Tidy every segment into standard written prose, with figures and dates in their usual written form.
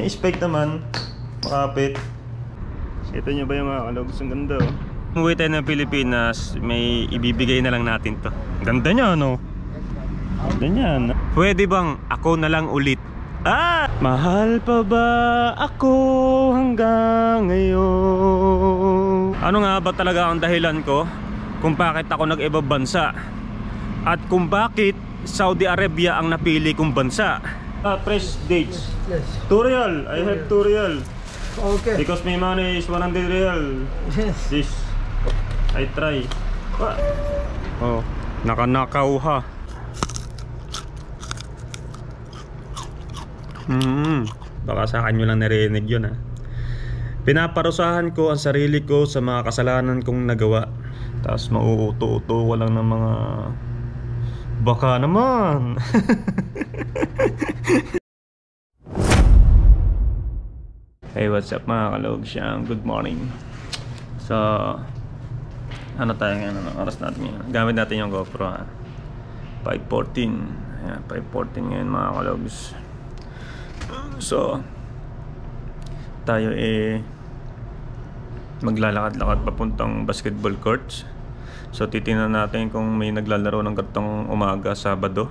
May spec naman. Makapit. Ito nyo ba yung mga kalogs? Ang ganda oh. Umuwi tayo ng Pilipinas, may ibibigay na lang natin to. Ganda niya no? Ganda niya no? Pwede bang ako na lang ulit? Mahal pa ba ako hanggang ngayon? Ano nga ba talaga ang dahilan ko kung bakit ako nag-ibang bansa? At kung bakit Saudi Arabia ang napili kong bansa? Press dates. Yes. 2 real. I have 2 real. Okay. Because my money is 100 real. Yes. This I try. Oh, nakanakaw ha. Baka sa akin nyo lang narinig yun ha. Pinaparusahan ko ang sarili ko sa mga kasalanan kong nagawa. Tapos mauuto-uto ko lang ng mga baka naman. Hey, what's up mga kalogs? Good morning. So, ano tayo ngayon? Ano oras natin ngayon? Gamit natin yung GoPro ha. 5:14. Ayan, 5:14 ngayon mga kalogs. So, tayo maglalakad-lakad papuntang basketball courts. So, titingnan natin kung may naglalaro ng ganitong umaga, Sabado.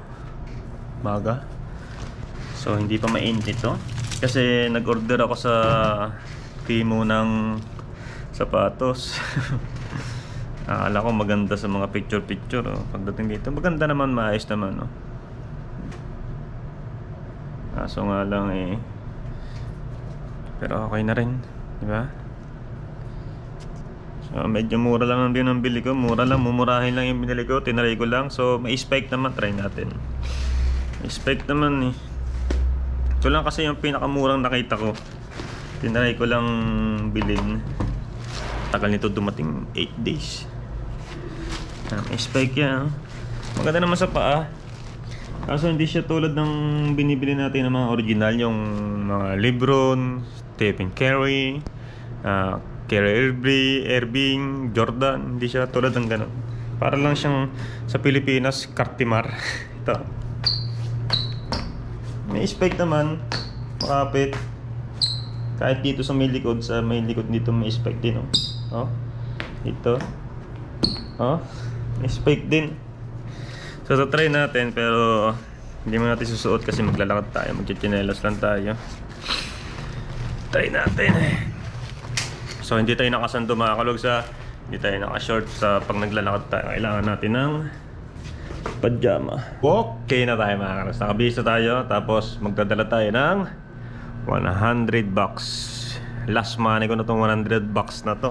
Umaga. So, hindi pa mainit ito. Kasi nag-order ako sa Temu ng sapatos. Akala ko maganda sa mga picture-picture. Oh. Pagdating dito, maganda naman, maayos naman. Oh. Kaso nga lang pero okay na rin, di ba? So medyo mura lang din ang bili ko. Mura lang, mumurahin lang yung binili ko. Tinry ko lang. So may spec naman, try natin. May spec naman eh. Ito lang kasi yung pinakamurang nakita ko. Tinry ko lang bilhin. Tagal nito dumating 8 days. May spec yan. Maganda naman sa paa. Kaso hindi siya tulad ng binibili natin ng mga original. Yung mga Lebron, Stephen Curry, Kyrie Irving, Jordan. Hindi siya tulad ng gano'n. Para lang siyang sa Pilipinas, Cartimar. Ito. May spec naman. Makapit. Kahit dito sa may likod dito may spec din. Oh. Ito. Oh. May spec din. So try natin pero hindi mo natin susuot kasi maglalakad tayo, magchichinelas lang tayo. Try natin. So hindi tayo nakasando mga kalogs ha. Hindi tayo nakashort sa pag naglalakad tayo. Kailangan natin ng pajama. Okay na tayo mga kalogs. Nakabihis na tayo. Tapos magdadala tayo ng 100 bucks. Last money ko na itong 100 bucks na to.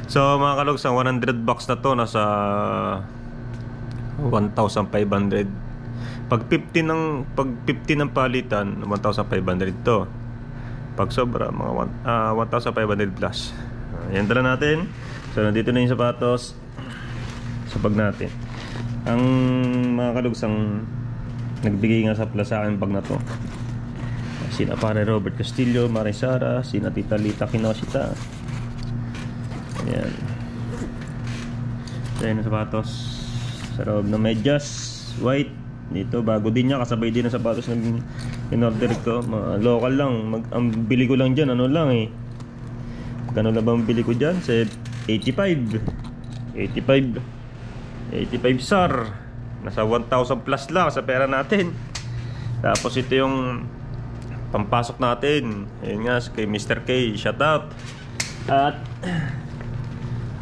So mga kalogs, ang 100 bucks na to nasa 1,500. Pag 50 ng palitan, 1,500 to. Pag sobra, mga 1,500 plus. Yan dala natin. So nandito na yung sapatos sa bag natin. Ang mga kalogs, ang nagbigay nga sa sa akin bag na to, sina pare Robert Castillo, Mare Sara, sina Tita Lita Kinoshita. Ayan. So yan ang sapatos. Sa loob ng medyas, white. Dito, bago din niya. Kasabay din ang sapatos na in-order ko. Local lang. Ang bili ko lang dyan, ano lang eh. Kano na ba ang bili ko dyan? Sa 85 SAR. Nasa 1,000 plus lang sa pera natin. Tapos ito yung pampasok natin. Ayun nga, kay Mr. K. Shout out. At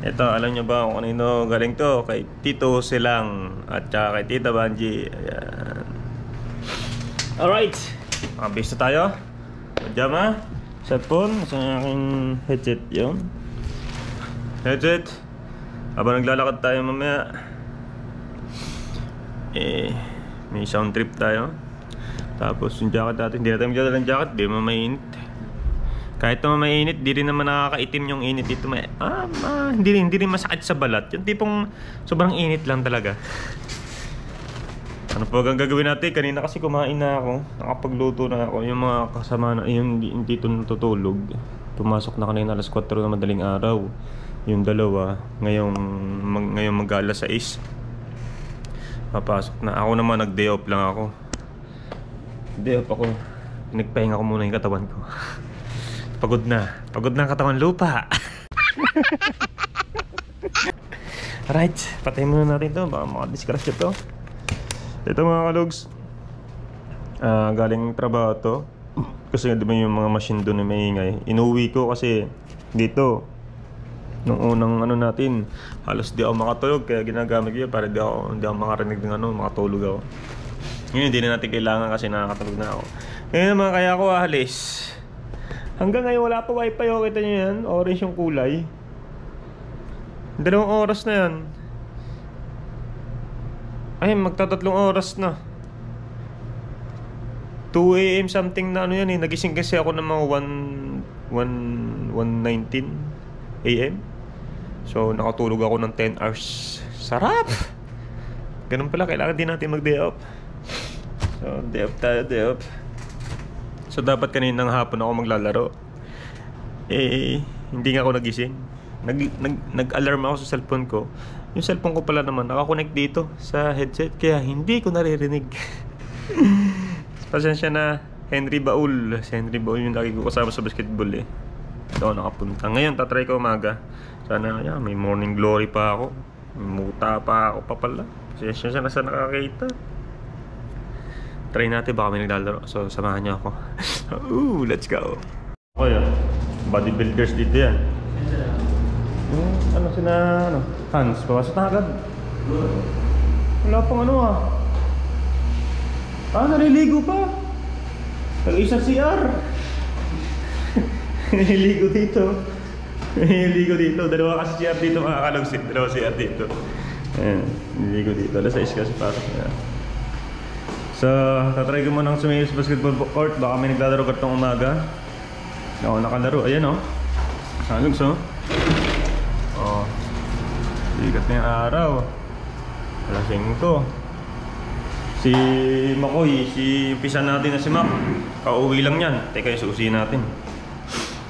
ito, alam nyo ba kung kanino galing to? Kay Tito Silang at saka kay Tita Banji. Ayan. Alright, makabis na tayo. Pajama, cellphone, sa aking headset yun. Headset. Habang naglalakad tayo mamaya, may sound trip tayo. Tapos yung jacket natin, hindi natin magdadala ng jacket, di mo mainit. Kahit naman mainit, di rin naman nakakaitim yung init dito. Hindi rin masakit sa balat. Yung tipong sobrang init lang talaga. Ano po ang gagawin natin? Kanina kasi kumain na ako. Nakapagluto na ako. Yung mga kasama na, yung dito natutulog. Pumasok na kanina alas 4 na madaling araw. Yung dalawa, ngayong mag-alas 6. Papasok na. Ako naman, nag-day off lang ako. Day off ako. Pinagpahinga ko muna yung katawan ko. Pagod na ang katawan lupa. Alright, patayin muna natin to. Baka makadiscratch ito. Ito mga kalogs, galing trabaho to. Kasi di ba yung mga machine doon na maingay. Inuwi ko kasi dito nung unang ano natin, halos di ako makatulog. Kaya ginagamit ko yun para di ako makarinig ng ano, makatulog ako. Ngayon hindi na natin kailangan kasi nakakatulog na ako. Ngayon naman kaya ako ahalis. Hanggang ngayon wala pa wifi. O kita nyo yan, orange yung kulay. 2 oras na yan. Ay, magta-3 oras na. 2 AM something na ano yan eh. Nagising kasi ako ng mga 1:19 AM. So nakatulog ako ng 10 hours. Sarap! Ganun pala, kailangan din natin mag-day off. So day off tayo, day off. So dapat kaninang hapon ako maglalaro. Hindi nga ako nagising. Nag-alarm ako sa cellphone ko. Yung cellphone ko pala naman nakakonect dito sa headset, kaya hindi ko naririnig. Pasensya na, Henry Baul. Si Henry Baul yung lagi ko kasama sa basketball eh. Ito ako nakapunta. Ngayon tatry ko umaga. Sana may morning glory pa ako. May muta pa ako pa pala. Pasensya siya na sa nakakita. Try natin, baka may naglalaro. So samahan niyo ako. Ooh, let's go. Okay, bodybuilders dito yan. Ano sina, Hans, papasok na agad. Wala pang ano ah. Naliligo pa. Tag-isa CR. Naliligo dito. Naliligo dito. Dalawa kasi CR dito mga kalogs. Dalawa CR dito. Ayan, naliligo dito. Alas 6 kasi pasok na. So, tatry ko munang sumayo sa basketball court. Baka may naglalaro kartong umaga. Ako nakalaro. Ayan o. Kalogs o. Oh. Sikat na yung araw. Alas 5. Si Makoy, si pisa natin na si Mac, kauwi lang yan. Teka, susihin natin.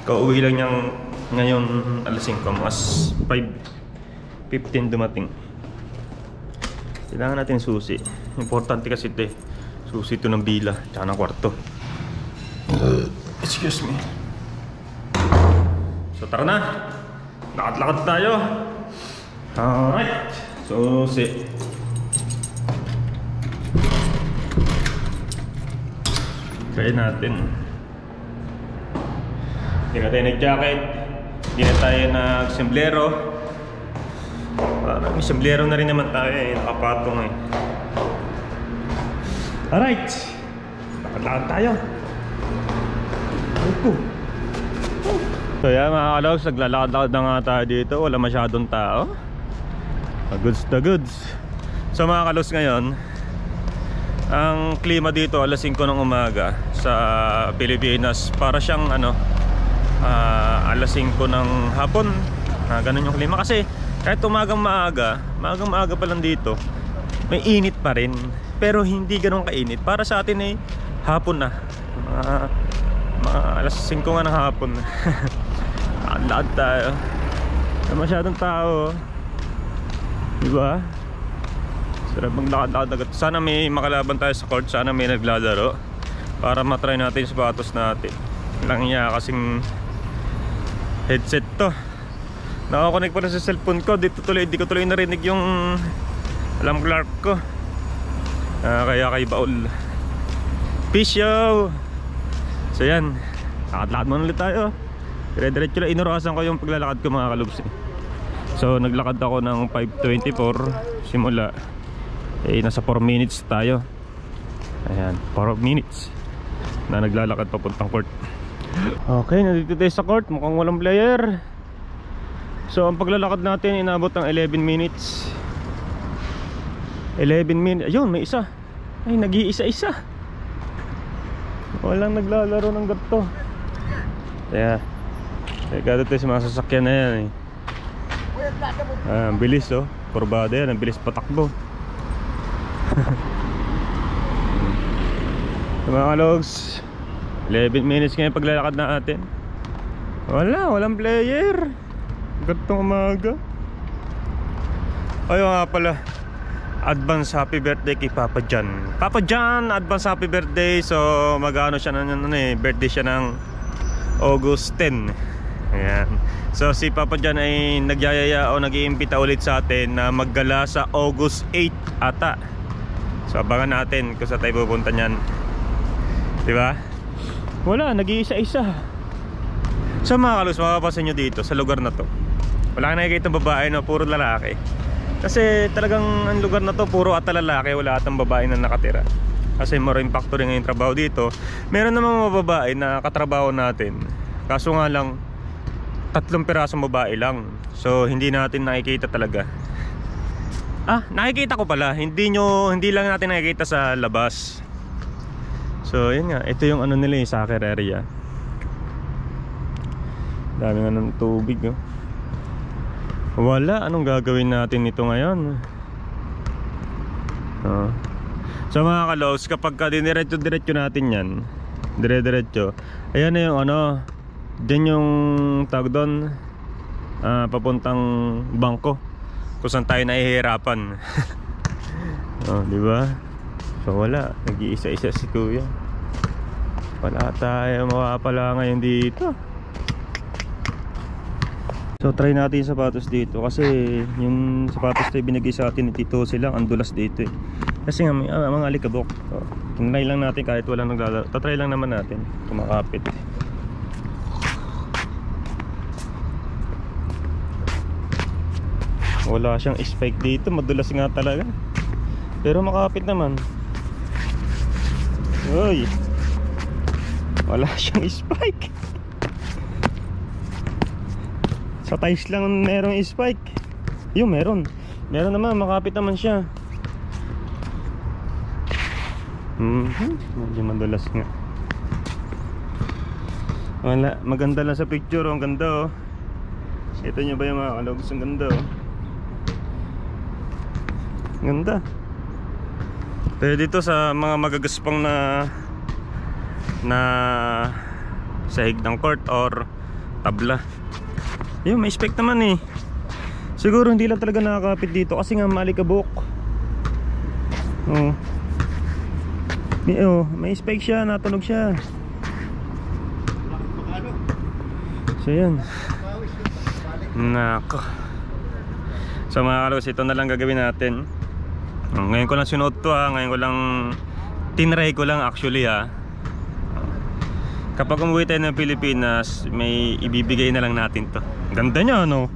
Kauwi lang niyang ngayon alas 5, mas 5:15 dumating. Kailangan natin susi. Importante kasi ito eh. Susi ito ng bila, tsaka ng kwarto. Excuse me. So tara na. Lakad-lakad tayo. Alright. Susi. Try natin. Hindi na tayo nag-jacket. Hindi na tayo nag-semblero. May semblero na rin naman tayo eh. Nakapatong eh. Alright. Lakad-lakad tayo. So yan mga kalogs, naglalakad-lakad na nga tayo dito. Wala masyadong tao. Goods na goods. So mga kalogs, ngayon ang klima dito alas 5 ng umaga sa Pilipinas, para siyang alas 5 ng hapon. Ganun yung klima kasi kahit umagang maaga pa lang dito, may init pa rin, pero hindi ganun kainit. Para sa atin ay hapon na, mga alas 5 nga ng hapon. Lakad tayo. Wala masyadong tao, diba? Sarap maglakad-lakad agad. Sana may makalaban tayo sa court. Sana may naglalaro para matry natin yung sapatos natin. Lang niya kasing headset to. Nakakonect pa rin sa cellphone ko. Di ko tuloy narinig yung alarm clock ko. Kaya kay Baul. Peace yo. So yan, lakad-lakad muna ulit tayo. Dire-diretso lang. Inurasan ko yung paglalakad ko mga kalubs. So naglakad ako ng 5:24 simula. Nasa 4 minutes tayo. Ayan, 4 minutes na naglalakad papuntang court. Okay, nandito tayo sa court. Mukhang walang player. So ang paglalakad natin inabot ng 11 minutes. 11 minutes. Ayun, may isa. Ay, nag-iisa-isa. Walang naglalaro ng ganito. Kaya gado tayo sa mga sasakyan na yan eh. Ang bilis oh. Kurbada yan, ang bilis patakbo. Mga kalogs, 11 minutes ngayon paglalakad natin. Walang player. Gantong umaga. Ayun nga pala, advance happy birthday kay Papa John. Papa John, advance happy birthday. So mag-ano siya ng birthday siya ng August 10. Ayan. So si Papa John ay nagyayaya o nag-iimbita ulit sa atin na maggala sa August 8 ata. So abangan natin kung saan tayo pupunta niyan. Diba? Wala, nag-iisa-isa. So mga kalus, makapapansin nyo dito sa lugar na to, wala ka nakikita babae, no? Puro lalaki. Kasi talagang ang lugar na to puro ata lalaki, wala atang babae na nakatira. Kasi marine factory ngayon trabaho dito. Meron namang mga babae na katrabaho natin, kaso nga lang 3 pirasong babae lang. So hindi natin nakikita talaga. Nakikita ko pala, hindi lang natin nakikita sa labas. So yun nga, ito yung ano nila, yung soccer area. Dami nga ng tubig, oh. Wala, anong gagawin natin nito ngayon? So mga kalogs, kapag ka diniretso natin yan, dire-diretso, ayan na yung ano, dyan yung tawag doon, papuntang bangko, kung saan tayo nahihirapan. Diba? So wala, nag-iisa-isa si kuya. Wala tayo mawapala ngayon dito. So try natin yung sapatos dito, kasi yung sapatos na binigay sa atin ni Tito silang ang dulas dito, eh. Kasi nga may mga alikabok. So tinry lang natin kahit wala naglalaro. Tatry lang naman natin kumakapit. Wala siyang spike dito, madulas nga talaga. Pero makapit naman. Uy, wala siyang spike. Sa tiles lang merong spike. Yung meron naman, makapit naman siya. Medyo madulas nga. Wala, maganda lang sa picture, ang ganda, oh. Ito nyo ba yung mga kalogs? Ang ganda, oh. Ganda. Pero dito sa mga magagaspang na sahig ng court or tabla, yun, may spec naman, eh. Siguro hindi lang talaga nakakapit dito kasi nga malikabok. May spec siya, natunog siya. So yan. Nako. So mga kalos, ito na lang gagawin natin. Ngayon ko lang sinuot to, ngayon ko lang tinry ko lang actually, Kapag umuwi tayo ng Pilipinas, may ibibigay na lang natin to. Ganda niya, no?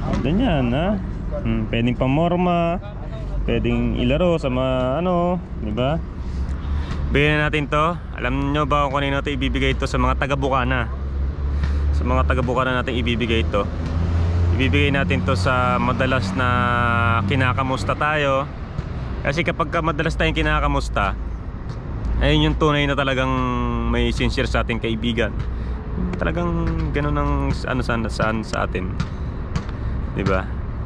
Ganda niyan, ha? Pwedeng pamorma, pwedeng ilaro sa mga ano, di ba? Bigyan natin to. Alam nyo ba kung kanino ito ibibigay ito? Sa mga taga-Bukana. Sa mga taga-Bukana natin ibibigay ito. Ibibigay natin to sa madalas na kinakamusta tayo. Kasi kapag madalas tayong kinakamusta, ayun yung tunay na talagang may sincere sa ating kaibigan. Talagang ganun ang ano saan sa atin, diba?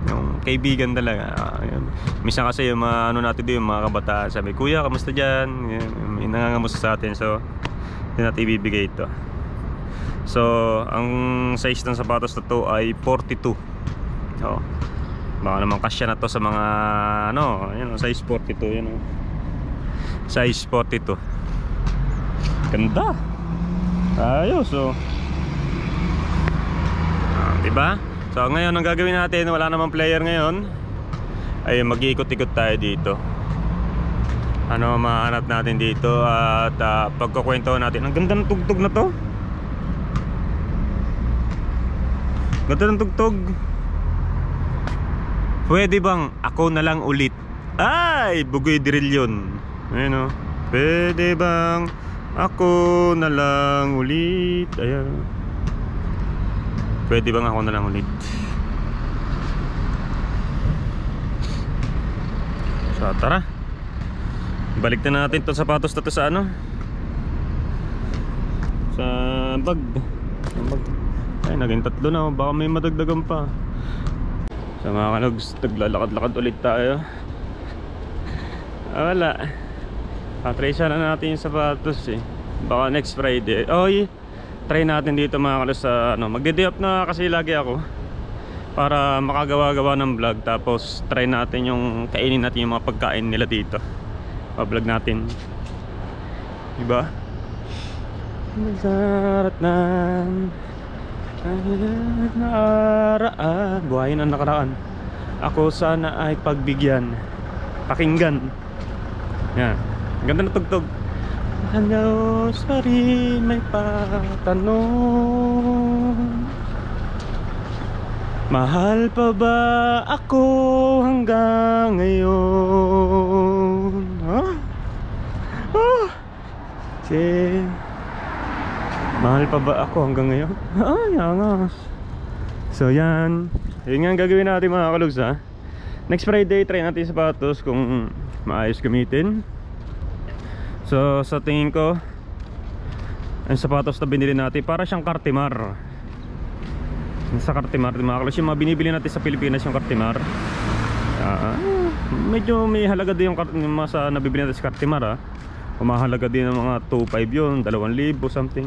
Yung kaibigan talaga. Minsan kasi yung mga ano natin doon, yung mga kabataan, sabi, kuya, kamusta dyan? May nangangamusta sa atin. So yun natin ibibigay ito. So ang size ng sapatos na to ay 42. Baka naman kasya na to sa mga ano, yun, size 42 yun, size 42. Ganda. Ayos, diba? So ngayon ang gagawin natin, wala namang player ngayon, ay mag-iikot-ikot tayo dito. Ano mahanap natin dito at pagkukwento natin. Ang ganda ng tugtog na to. Ganda ng tugtog. Pwede bang ako na lang ulit? Ay, bugoy drill yun. Ayun, pwede bang ako na lang ulit? Ayan. Pwede bang ako na lang ulit? So tara, balik na natin itong sapatos na to sa ano, sa bag. Ay, naging 3 na, baka may madagdagan pa. So mga kanogs, naglalakad-lakad ulit tayo. Wala, try sana natin yung sapatos, eh. Baka next Friday. Try natin dito mga kalos sa ano, magde-day off na kasi lagi ako. para makagawa-gawa ng vlog. Tapos try natin yung kainin natin yung mga pagkain nila dito. Pa-vlog natin, diba? Masarat na nakaraan, buhayin ang nakaraan. Ako sana ay pagbigyan, pakinggan. Yan, ganda na tugtog. Halos pa rin may patanong, mahal pa ba ako hanggang ngayon? Huh? Oh, mahal pa ba ako hanggang ngayon? Ay, angas. So yan, yun nga ang gagawin natin mga kalugs, ha. Next Friday, try natin sapatos kung maayos gamitin. So sa tingin ko, ang sapatos na binili natin para siyang Cartimar. Sa Cartimar, mga kalugs, yung mga binibili natin sa Pilipinas, yung Cartimar, medyo may halaga din yung mga sa nabibili natin sa Cartimar, ha. Umahalaga din ng mga 2.5 yun, 2,000 something.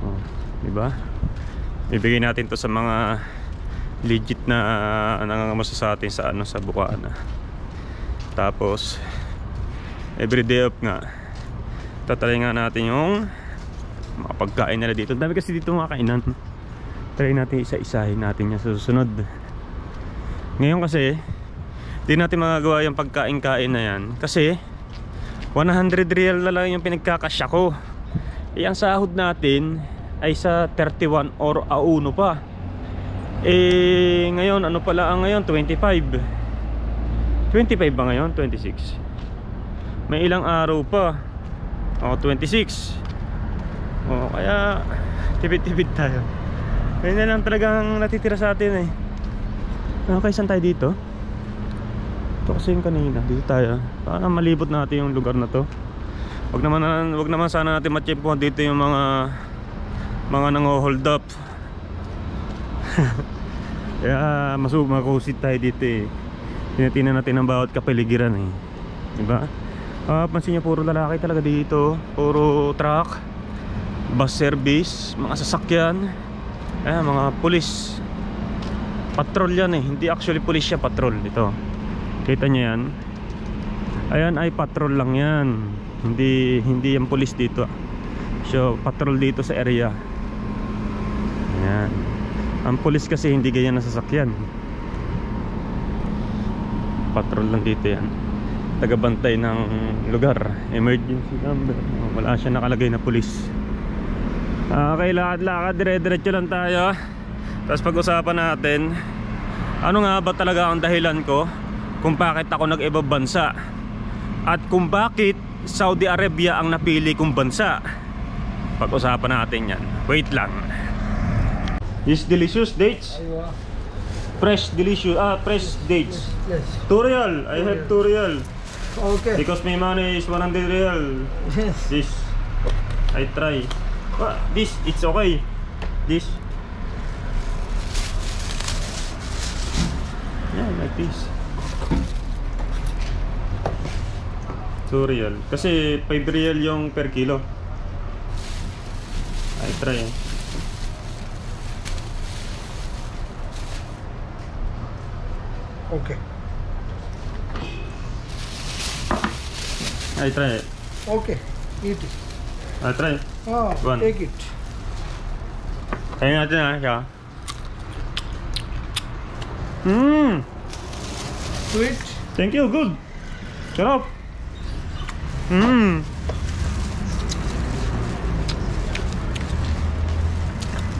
Oh, diba? Ibigay natin to sa mga legit na nangangamusta sa atin sa ano, sa Bukana. Tapos everyday up nga, tatalay nga natin yung mga pagkain nila dito. Dami kasi dito mga kainan. Try natin isa-isahin natin yan sa susunod. Ngayon kasi di natin magagawa yung pagkain-kain na yan kasi 100 real na lang yung pinagkakasya ko. Ang sahod natin ay sa 31 or auno pa. Ngayon ano pala ang ngayon? 25 ba ngayon? 26. May ilang araw pa. 26. Kaya tipid-tipid tayo. Kaya na lang talagang natitira sa atin, eh. Okay, saan tayo dito? Ito kasi yung kanina. Dito tayo. Para malibot natin yung lugar na to. Wag naman sana natin matsyempohan dito yung mga nang-hold up. Kaya makusit tayo dito, eh. Tinatingnan natin ang bawat kapaligiran, eh. Diba? Pansin nyo, puro lalaki talaga dito. Puro truck, bus service, mga sasakyan, mga pulis. Patrol yan, eh. Hindi actually pulis siya, patrol. Ito, kita nyo yan. Ayan ay patrol lang yan. Hindi yung pulis dito. So patrol dito sa area. Ayan. Ang pulis kasi hindi ganyan na sasakyan. Patrol lang dito yan. Tagabantay ng lugar. Emergency number. Wala siya nakalagay na pulis. Okay, lakad-lakad, dire-diretso lang tayo. Tapos pag-usapan natin, ano nga ba talaga ang dahilan ko kung bakit ako nag-ibang bansa, at kung bakit Saudi Arabia ang napili kong bansa. Pag-usapan natin yan. Wait lang. This delicious dates. Fresh delicious, fresh dates. Yes. 2 real. I have 2 real. Okay. Because my money is 100 real. Yes. This I try. This it's okay. This. Yeah, like this. 2 real. Kasi 5 real yung per kilo. I try. Okay. I try it. Okay. Eat it. I try. One. Take it. Kaya natin siya. Sweet. Thank you, good. Sarap.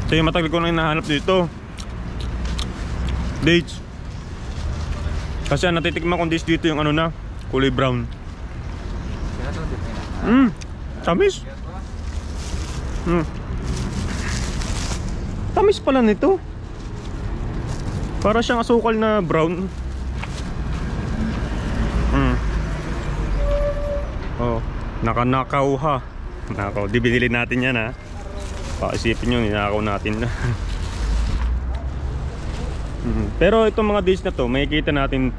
So yung matagal ko nang hinahanap dito, dates. Kasi natitikman kong dates dito yung ano na, kulay brown. Tamis. Tamis pala nito. Para siyang asukal na brown. Nakanakaw ha. Nakaw, di binili natin yan, ha. Paisipin nyo, ninakaw natin na. Pero itong mga days na to, makikita natin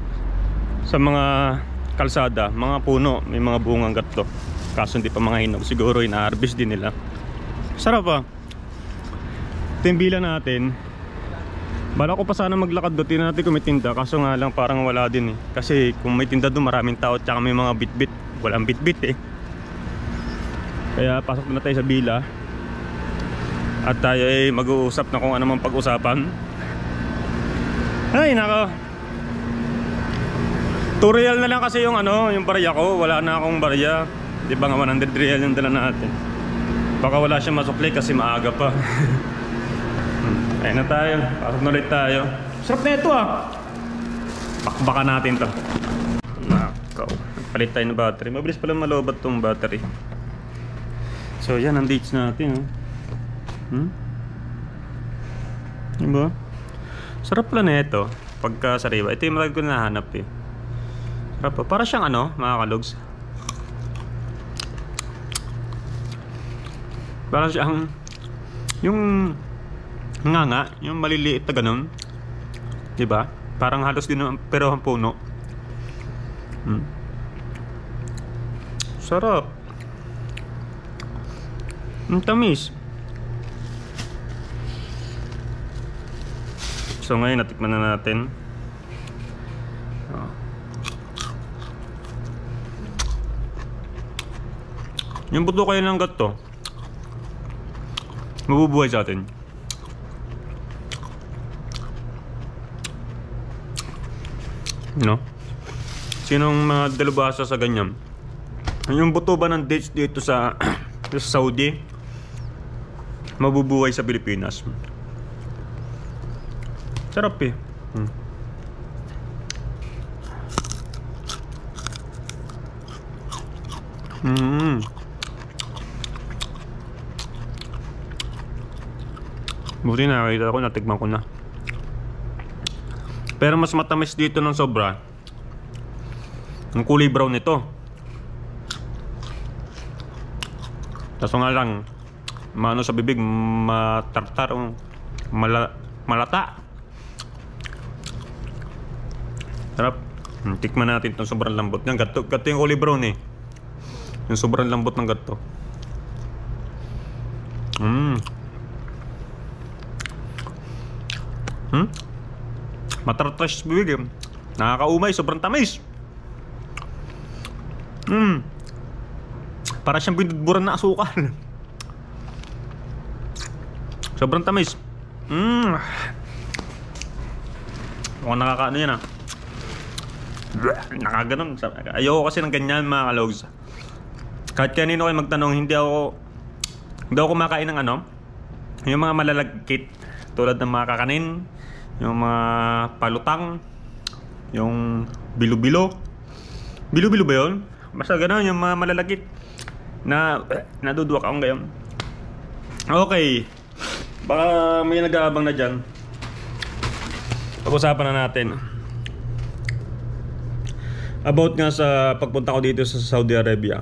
sa mga kalsada, mga puno, may mga bungang gato. Kaso hindi pa mga hinog, siguro ina-harvest din nila. Sarap, ha. Ito yung bilang natin. Bala ko pa sana maglakad doon, tingnan natin kung may tinda. Kaso nga lang parang wala din eh. Kasi kung may tinda doon maraming tao, tsaka may mga bitbit. Walang bitbit eh. Kaya pasok na tayo sa Bila. At tayo ay mag-uusap na kung ano mang pag-usapan. Ay nako, 2 real na lang kasi yung ano, yung barya ko. Wala na akong barya. Di ba nga 100 real yung dala natin. Baka wala siya masukli kasi maaga pa. Ayun na tayo, pasok na ulit tayo. Sarap na ito ah. Bakbakan natin to. Nakaw, palit tayo ng battery. Mabilis pala malobat tong battery. So yan ang dates natin oh. Diba? Sarap pala na ito pagka sariwa. Ito yung matagal ko nahanap eh. Sarap pa. Para siyang ano mga kalogs, para siyang yung nga yung maliliit na ganun, diba? Parang halos din pero ang puno. Sarap. Ang tamis. So ngayon natikman na natin. Yung buto kayo ng gato mabubuhay sa atin. No? Sinong mga dalubhasa sa ganyan? Yung buto ba ng dates dito sa Saudi mabubuhay sa Pilipinas? Sarap eh. Buti nakakita ko, natikman ko na. Pero mas matamis dito ng sobra ang kulay brown nito. Kaso nga lang maano sa bibig, matartar, malata. Sarap. Tikman natin itong sobrang lambot. Yung gato yung kulay brown eh. Yung sobrang lambot ng gato. Matartar sa bibig eh. Nakakaumay, sobrang tamis. Para siyang binudburan na asukal. Sobrang tamis. Mukhang nakakaano yan ah. Nakaganon. Ayoko kasi ng ganyan mga kalogs. Kahit kanino kayo magtanong, hindi ako kumakain ng ano, yung mga malalagkit tulad ng mga kakanin, yung mga palutang, yung bilo-bilo. Bilo-bilo ba yun? Basta gano'n, yung mga malalagkit na naduduwak akong gayon. Okay, baka may nag-aabang na dyan. Pag-usapan na natin about nga sa pagpunta ko dito sa Saudi Arabia.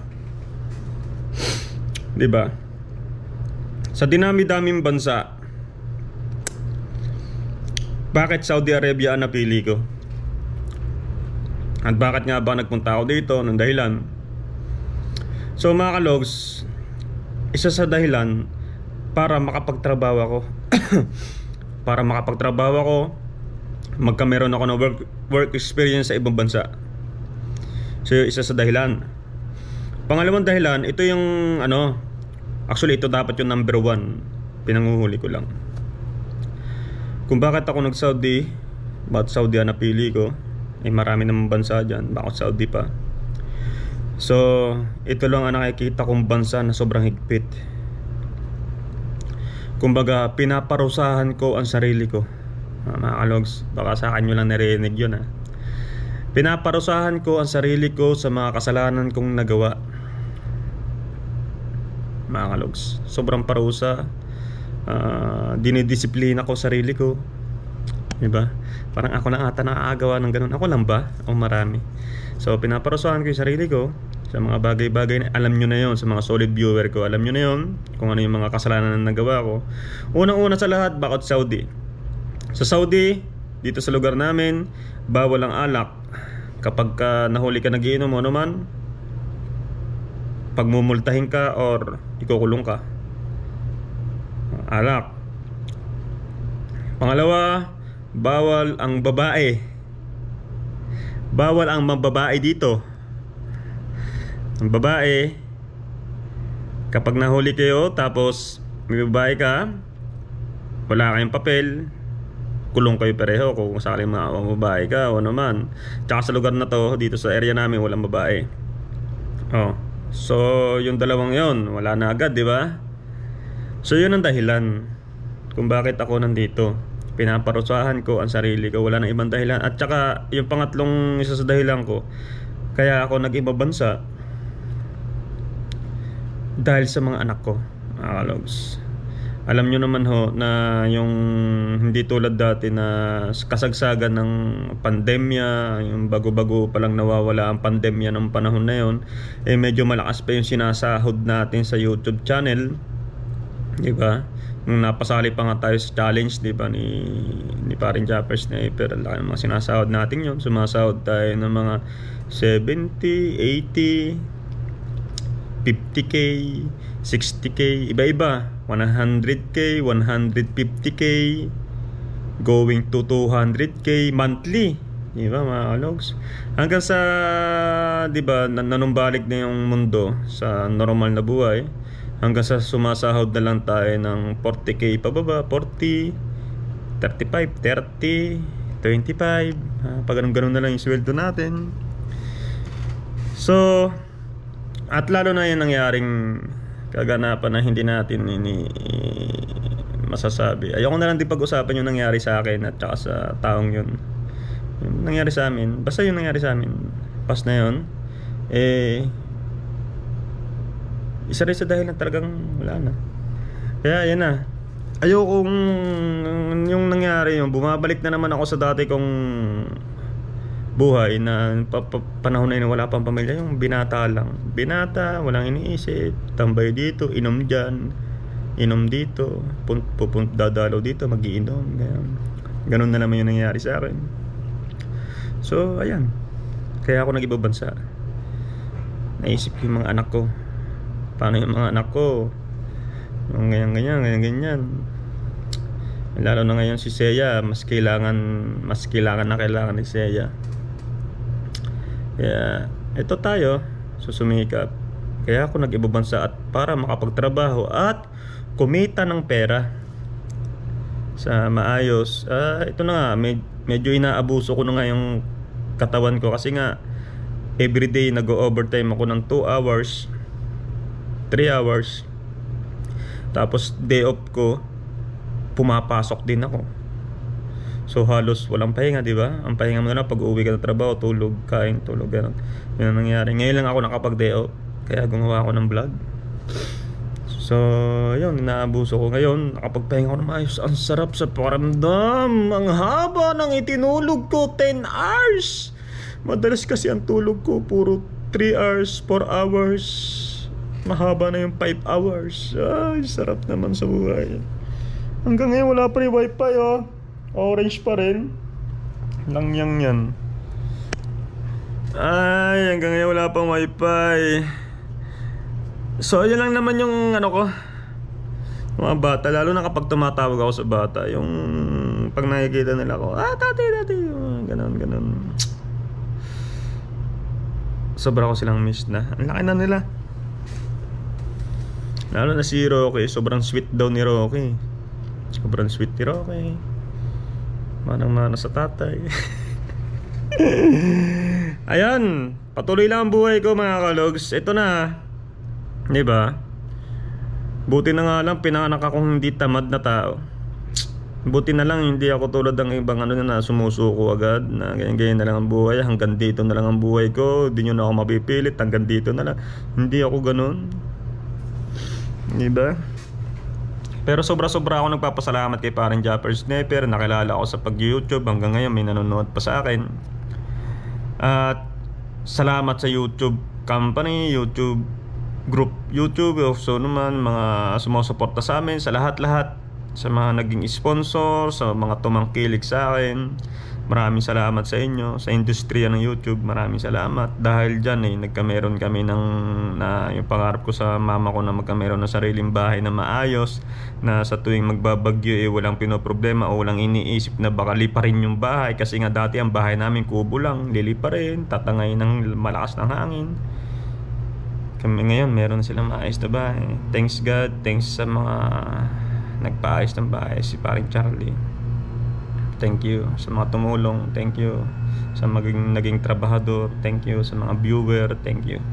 Diba? Sa dinami-daming bansa, bakit Saudi Arabia ang napili ko? At bakit nga ba nagpunta ako dito? Anong dahilan? So mga kalogs, isa sa dahilan para makapagtrabaho ako. Para makapagtrabaho ako, magkameron ako ng work experience sa ibang bansa. So isa sa dahilan. Pangalawang dahilan, ito yung ano, actually ito dapat yung number 1. Pinanguhuli ko lang kung bakit ako nag-Saudi. Bakit Saudi ang napili ko? Eh marami namang bansa dyan, bakit Saudi pa? So ito lang ang nakikita kong bansa na sobrang higpit. Kumbaga pinaparusahan ko ang sarili ko. Mga kalogs, baka sa akin nyo lang narinig yun ha. Pinaparusahan ko ang sarili ko sa mga kasalanan kong nagawa. Mga kalogs, sobrang parusa. Dinidisiplina ko sarili ko, diba? Parang ako na ata nakagawa ng ganun. Ako lang ba? O marami? So pinaparusahan ko yung sarili ko sa mga bagay-bagay na alam nyo na yon. Sa mga solid viewer ko, alam nyo na yon kung ano yung mga kasalanan na nagawa ko. Unang-una sa lahat, bakit Saudi? Sa Saudi, dito sa lugar namin, bawal ang alak. Kapag nahuli ka nagiinom mo naman, pagmumultahin ka or ikukulong ka. Alak. Pangalawa, bawal ang babae. Bawal ang mababae dito. Ang babae, kapag nahuli kayo tapos may babae ka, wala kayong papel, kulong kayo pareho kung sakaling babae ka o naman. Tsaka sa lugar na to, dito sa area namin, walang babae. Oh. So, yung dalawang yon wala na agad, di ba? So, yun ang dahilan kung bakit ako nandito. Pinaparusahan ko ang sarili ko, wala nang ibang dahilan. At tsaka, yung pangatlong isa sa dahilan ko, kaya ako nag-ibang bansa, dahil sa mga anak ko, mga kalogs. Alam nyo naman ho na yung hindi tulad dati na kasagsagan ng pandemya, yung bago-bago palang nawawala ang pandemya ng panahon na yon, eh medyo malakas pa yung sinasahod natin sa YouTube channel, di ba? Nung napasali pa nga tayo sa challenge, di ba, ni Parin Japper Sniper, laki ng mga sinasahod natin yun. Sumasahod tayo ng mga 70, 80, 50k, 60k, iba-iba, 100k, 150k, going to 200k monthly, di ba mga kalogs? Hanggang sa, di ba, nanumbalik na yung mundo sa normal na buhay, hanggang sa sumasahod na lang tayo ng 40k pababa, 40, 35, 30, 25, pag ganun na lang yung sweldo natin. So, at lalo na yung nangyaring kaganapan na hindi natin masasabi. Ayoko na lang din pag-usapan yung nangyari sa akin at saka sa taong yun. Yung nangyari sa amin, basta yung nangyari sa amin, pas na yun, eh, isa rin sa dahil na talagang wala na. Kaya yan na. Ayokong yung nangyari yun, bumabalik na naman ako sa dati kong buhay na panahon na yun wala pang pamilya, yung binata lang. Binata, walang iniisip, tambay dito, inom dyan, inom dito, dadalaw dito, magiinom, ganun na naman yung nangyari sa akin. So, ayan. Kaya ako nag-ibang bansa. Naisip ko yung mga anak ko. Paano yung mga anak ko? Yung ganyan. Lalo na ngayon si Seiya, mas kailangan ni Seiya. Kaya ito tayo susumikap. Kaya ako nag-ibang bansa at para makapagtrabaho at kumita ng pera sa maayos. Ito na nga, medyo inaabuso ko na nga yung katawan ko kasi nga everyday nag-overtime ako ng 2 hours, 3 hours. Tapos day off ko, pumapasok din ako. So halos walang pahinga, di ba? Ang pahinga mo na pag uwi ka ng trabaho, tulog, kain, tulog, gano'n. Yun ang nangyari. Ngayon lang ako nakapag-day off, kaya gumawa ako ng vlog. So, yun, naabuso ko ngayon. Nakapagpahinga ako ng maayos. Ang sarap sa pakiramdam. Ang haba ng itinulog ko, 10 hours. Madalas kasi ang tulog ko, puro 3 hours, 4 hours. Mahaba na yung 5 hours. Ay, sarap naman sa buhay. Hanggang ngayon wala pa rin wifi, oh. Orange pa rin. Langyang yan. Ay, hanggang ngayon wala pang wifi. So, yun lang naman yung ano ko, mga bata. Lalo na kapag tumatawag ako sa bata, yung pag nakikita nila ako, tati, ganon. Sobra ko silang miss na. Ang laki na nila. Lalo na si Rocky. Sobrang sweet daw ni Rocky. Sobrang sweet ni Rocky. Manang-mana sa tatay. Ayan, patuloy lang ang buhay ko mga kalogs. Ito na, diba? Buti na nga lang pinanganak akong hindi tamad na tao. Buti na lang hindi ako tulad ng ibang na sumusuko agad, na ganyan na lang ang buhay, hanggang dito na lang ang buhay ko, di nyo na ako mapipilit, hanggang dito na lang. Hindi ako ganun, diba? Pero sobra-sobra ako nagpapasalamat kay Parin Japper Sniper. Nakilala ako sa pag-YouTube, hanggang ngayon may nanonood pa sa akin. At salamat sa YouTube company, YouTube group, YouTube also naman, mga sumusuporta sa amin, sa lahat-lahat, sa mga naging sponsor, sa mga tumangkilik sa akin, Maraming salamat sa inyo, sa industriya ng YouTube. Maraming salamat. Dahil dyan nagkameron kami yung pangarap ko sa mama ko na magkameron ng sariling bahay na maayos, na sa tuwing magbabagyo walang pinoproblema o walang iniisip na baka liparin yung bahay. Kasi nga dati ang bahay namin kubo lang, liliparin, tatangay ng malakas ng hangin. Kami ngayon meron silang maayos na bahay. Thanks God, thanks sa mga nagpaayos ng bahay, si paring Charlie. Thank you sa mga tumulong. Thank you sa naging trabahador. Thank you sa mga viewer. Thank you.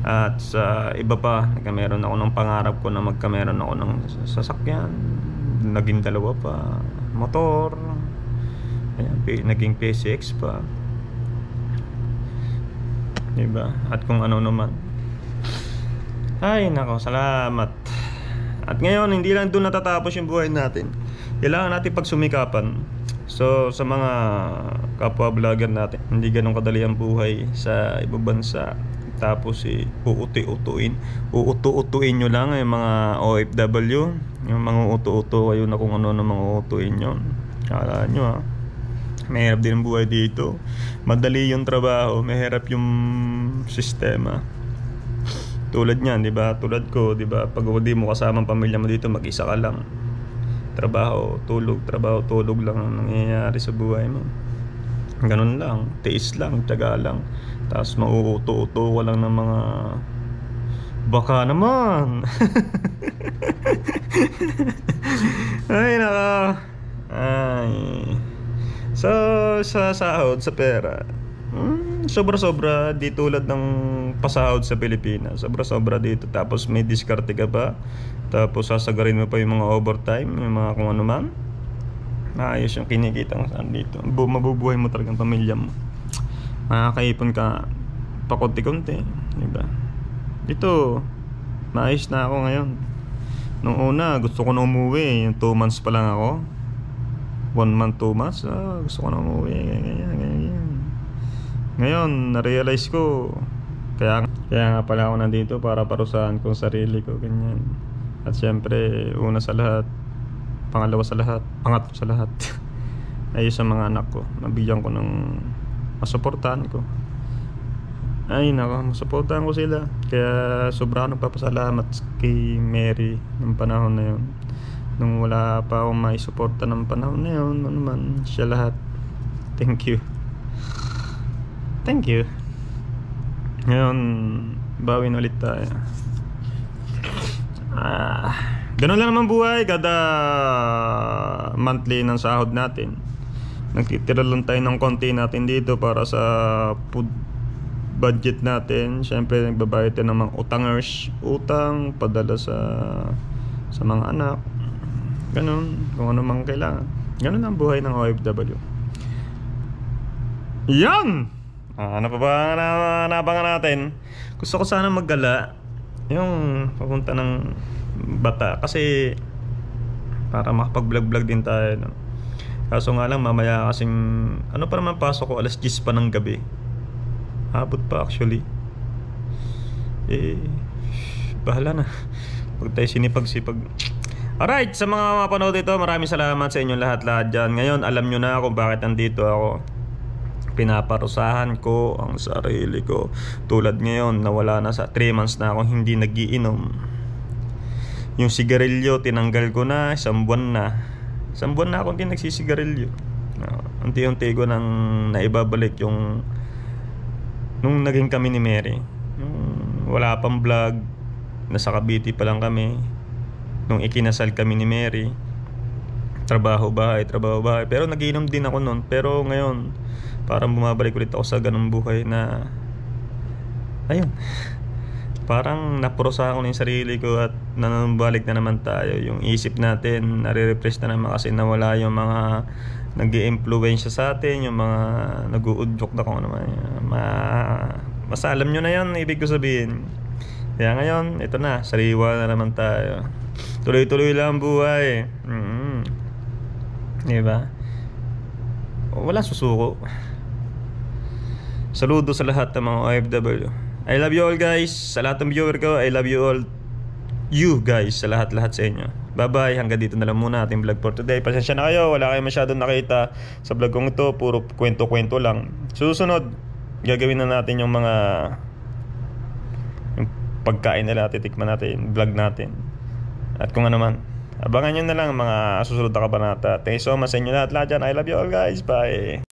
At sa iba pa, nagkameron ako ng pangarap ko na magkameron ako ng sasakyan. Naging dalawa pa. Motor. Ayan, naging PCX pa. Diba? At kung ano naman. Ay, nako, salamat. At ngayon, hindi lang doon natatapos yung buhay natin. Kailangan natin pagsumikapan. So sa mga kapwa vlogger natin, hindi ganun kadali ang buhay sa ibang bansa. Tapos uuti-utuin nyo lang yung mga OFW, yung mga uto-uto kayo na kung ano na mga utuin nyo. Kala nyo mahirap din ang buhay dito. Madali yung trabaho, mahirap yung sistema. Tulad nyan, diba? Tulad ko, diba? Pag di mo kasama ang pamilya mo dito, mag-isa ka lang. Trabaho, tulog lang ang nangyayari sa buhay mo. Ganun lang, tiis lang, tiyaga lang. Tapos mauuto-uto ka lang ng mga baka naman. Ay naka. Ay. So sa sahod, sa pera, sobra-sobra di tulad ng pasahod sa Pilipinas. Sobra-sobra dito. Tapos may diskarte ka pa. Tapos sasagarin mo pa yung mga overtime, yung mga kung ano man. Maayos yung kinikita mo saan dito. Mabubuhay mo talagang pamilya mo. Makakaipon ka pa konti-konti, diba? Dito maayos na ako ngayon. Nung una gusto ko na umuwi. Yung 2 months pa lang ako, 1 month, 2 months, gusto ko na umuwi. Ganyan. Ngayon na-realize ko, kaya nga pala ako nandito, para parusahan ko sarili ko, ganyan. At syempre, una sa lahat, pangalawa sa lahat, pangatlo sa lahat ay sa mga anak ko. Mabigyan ko ng masuportahan ko. Ay nako, masuportahan ko sila. Kaya sobrang nagpapasalamat kay Mary ng panahon na yun. Nung wala pa akong maisuporta ng panahon na yun, ano man, siya lahat. Thank you. Thank you. Ngayon, bawin ulit tayo. Ganun lang naman buhay. Kada monthly ng sahod natin, nagtitira lang tayo ng konti natin dito para sa food budget natin. Siyempre nagbabayad tayo ng mga utang, padala sa mga anak. Ganun, kung ano mang kailangan. Ganun ang buhay ng OFW. Yan! Ano pa ba nabangan natin? Gusto ko sana maggala yung papunta ng Bata, kasi para makapag-vlog din tayo, no? Kaso nga lang mamaya kasing ano pa naman, pasok ko alas 10 pa ng gabi. Abot pa actually. Bahala na. Pag tayo sinipag-sipag. Alright, sa mga mapanood ito, maraming salamat sa inyong lahat dyan. Ngayon alam nyo na kung bakit nandito ako. Pinaparusahan ko ang sarili ko. Tulad ngayon, nawala na sa 3 months na akong hindi nagiinom. Yung sigarilyo, tinanggal ko na. 1 buwan na. 1 buwan na akong hindi nagsisigarilyo. Unti-unti ko nang naibabalik yung nung naging kami ni Mary. Wala pang vlog, nasa Cavite pa lang kami. Nung ikinasal kami ni Mary, trabaho bahay. Pero nagiinom din ako noon. Pero ngayon, parang bumabalik ulit ako sa ganung buhay na ayun. Parang napurusahan ko na yung sarili ko at nanambalik na naman tayo. Yung isip natin, nare-refresh na naman kasi nawala yung mga nag-i-impluwensya sa atin, yung mga nag-uudyok na kung ano man. Mas alam nyo na yan, ibig ko sabihin. Kaya ngayon, ito na, sariwa na naman tayo. Tuloy-tuloy lang ang buhay. Diba? Walang susuko. Saludo sa lahat ng mga OFW. I love you all guys. Sa lahat ng viewer ko, I love you all. you guys, sa lahat-lahat sa inyo. Bye-bye, hanggang dito na lang muna ating vlog for today. Pasensya na kayo, wala kayo masyadong nakita sa vlog kong ito, puro kwento-kwento lang. Susunod, gagawin na natin yung mga yung pagkain nila, titikman natin, vlog natin. At kung ano man, abangan nyo na lang ang mga susunod na kabanata. Thank you so much sa inyo lahat dyan. I love you all guys, bye.